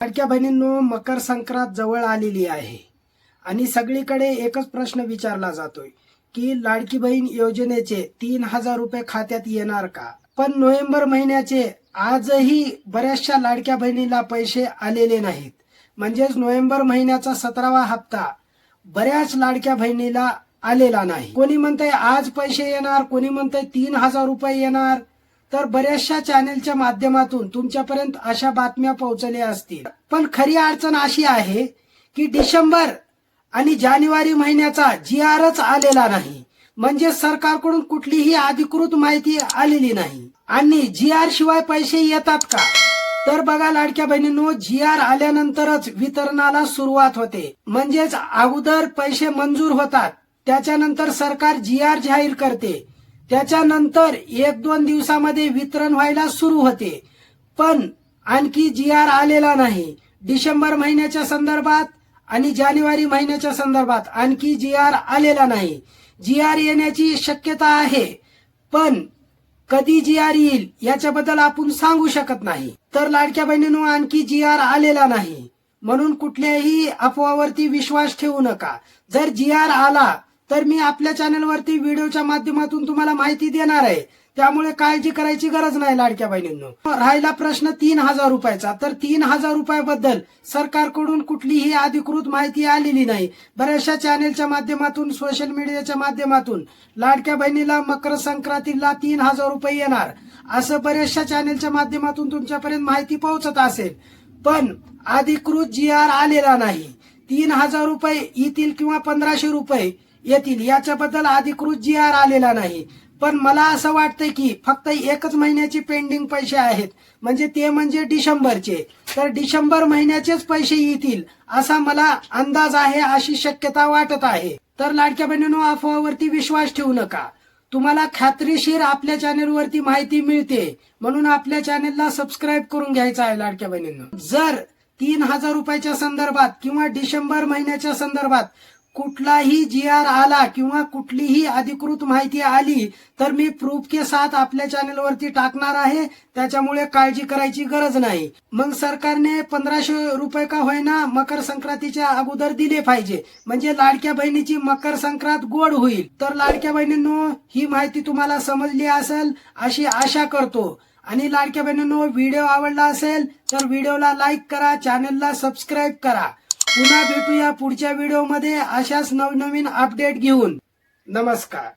लाडक्या बहिणींनो, मकर संक्रांत जवळ आलेली आहे आणि सगळीकडे एकच प्रश्न विचारला जातोय की लाडकी बहीण योजनेचे 3,000 रुपये खात्यात येणार का? पण नोव्हेंबर महिन्याचे आजही बऱ्याचशा लाडक्या बहिणीला पैसे आलेले नाहीत. म्हणजेच नोव्हेंबर महिन्याचा 17वा हप्ता बऱ्याच लाडक्या बहिणीला आलेला नाही. कोणी म्हणतंय आज पैसे येणार, कोणी म्हणतंय 3,000 रुपये येणार. तर बऱ्याचशा चॅनेलच्या माध्यमातून तुमच्यापर्यंत अशा बातम्या पोहोचल्या असतील. पण खरी अडचण अशी आहे की डिसेंबर आणि जानेवारी महिन्याचा GRच आलेला नाही. म्हणजे सरकारकडून कुठलीही अधिकृत माहिती आलेली नाही. आणि GR शिवाय पैसे येतात का? तर बघा लाडक्या बहिणींनो, GR आल्यानंतरच वितरणाला सुरुवात होते. म्हणजेच अगोदर पैसे मंजूर होतात, त्याच्यानंतर सरकार GR जाहीर करते, त्याच्यानंतर 1-2 दिवसामध्ये वितरण व्हायला सुरू होते. पण आणखी GR आलेला नाही. डिसेंबर महिन्याच्या संदर्भात आणि जानेवारी महिन्याच्या संदर्भात आणखी GR आलेला नाही. GR येण्याची शक्यता आहे, पण कधी GR येईल याच्याबद्दल आपण सांगू शकत नाही. तर लाडक्या बहिणींनो, आणखी GR आलेला नाही म्हणून कुठल्याही अफवावरती विश्वास ठेवू नका. जर GR आला तर मी आपल्या चॅनलवरती व्हिडिओच्या माध्यमातून तुम्हाला माहिती देणार आहे. त्यामुळे काळजी करायची गरज नाही लाडक्या बहिणींनो. राहिला प्रश्न 3,000 रुपयाचा, तर 3,000 रुपयाबद्दल सरकारकडून कुठलीही अधिकृत माहिती आलेली नाही. बऱ्याचशा चॅनेलच्या माध्यमातून, सोशल मीडियाच्या माध्यमातून लाडक्या बहिणीला मकर संक्रांतीला 3,000 रुपये येणार असं बऱ्याचशा चॅनेलच्या माध्यमातून तुमच्यापर्यंत माहिती पोहोचत असेल. पण अधिकृत GR आलेला नाही. 3,000 रुपये येतील किंवा 1,500 रुपये येतील याच्याबद्दल अधिकृत GR आलेला नाही. पण मला असं वाटतंय की फक्त एकच महिन्याचे पेंडिंग पैसे आहेत, म्हणजे ते म्हणजे डिसेंबरचे. तर डिसेंबर महिन्याचेच पैसे येतील असा मला अंदाज आहे, अशी शक्यता वाटत आहे. तर लाडक्या बहिणींनो, अफवावरती विश्वास ठेवू नका. तुम्हाला खात्रीशीर आपल्या चॅनेलवरती माहिती मिळते म्हणून आपल्या चॅनेलला सबस्क्राईब करून घ्यायचं आहे लाडक्या बहिणींनो. जर 3,000 रुपयाच्या संदर्भात किंवा डिसेंबर महिन्याच्या संदर्भात कुठलाही GR आला किंवा कुठलीही अधिकृत माहिती आली तर मी प्रूफ के साथ आपल्या चॅनलवरती टाकणार आहे. त्याच्यामुळे काळजी करायची गरज नाही. मग सरकारने 1,500 रुपये का होईना मकर संक्रांतीच्या अगोदर दिले पाहिजे, म्हणजे लाडक्या बहिणीची मकर संक्रांत गोड होईल. तर लाडक्या बहिणींनो, ही माहिती तुम्हाला समजली असेल अशी आशा करतो. आणि लाडक्या बहिणींनो, व्हिडिओ आवडला असेल तर व्हिडिओला लाईक करा, चॅनलला सबस्क्राईब करा. पुन्हा भेटूया पुढच्या व्हिडिओमध्ये अशाच नवनवीन अपडेट घेऊन. नमस्कार.